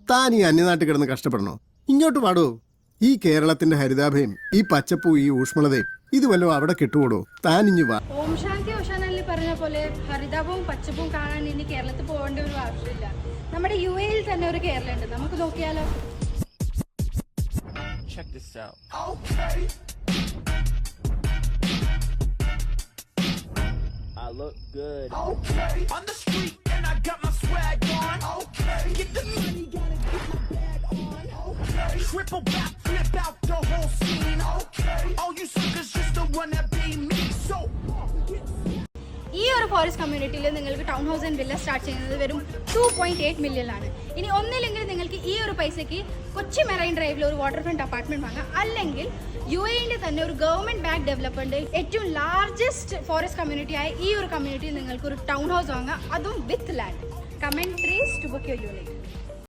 താൻ ഈ അന്യനാട്ടിൽ കിടന്ന് കഷ്ടപ്പെടണോ? ഇങ്ങോട്ട് പാടോ. ഈ കേരളത്തിന്റെ ഹരിതാഭയും ഈ പച്ചപ്പൂ ഈ ഊഷ്മളതയും ഇത് വല്ലോ അവിടെ കിട്ടുകൂടോ? താൻ ഇഞ്ഞു വാ. ഓം ശാന്തി ഓശാനല്ലി പറഞ്ഞ പോലെ ഹരിതാഭവും പച്ചപ്പും കാണാൻ ഇനി കേരളത്തിൽ പോകേണ്ട ഒരു ആവശ്യമില്ല. നമ്മുടെ UAE തന്നെ ഒരു കേരളം ഉണ്ട്, നമുക്ക് നോക്കിയാലോ. Check this out. I look good. Okay. On the street and I got my swag on. Okay. Get the money, gotta get my bag on. Okay. Triple back, flip out the whole scene. Okay. All you suckers just the one that be me. So. ഈ ഒരു forest കമ്മ്യൂണിറ്റിയിൽ നിങ്ങൾക്ക് town house and villa start ചെയ്യുന്നത് വെറും 2.8 മില്യണിലാണ്. ഇനി ഒന്നില്ലെങ്കിൽ നിങ്ങൾക്ക് ഈ ഒരു പൈസയ്ക്ക് കൊച്ചി മെറൈൻ ഡ്രൈവിൽ ഒരു വാട്ടർ ഫ്രണ്ട് അപ്പാർട്ട്മെന്റ് വാങ്ങാം, അല്ലെങ്കിൽ UAE തന്നെ ഒരു ഗവൺമെന്റ് ബാക്ക് ഡെവലപ്മെന്റ് ഏറ്റവും ലാർജസ്റ്റ് ഫോറസ്റ്റ് കമ്മ്യൂണിറ്റി ആയ ഈ ഒരു കമ്മ്യൂണിറ്റിയിൽ നിങ്ങൾക്ക് ഒരു ടൗൺ ഹൗസ് വാങ്ങാം, അതും വിത്ത് land. Comment 3 to book your unit.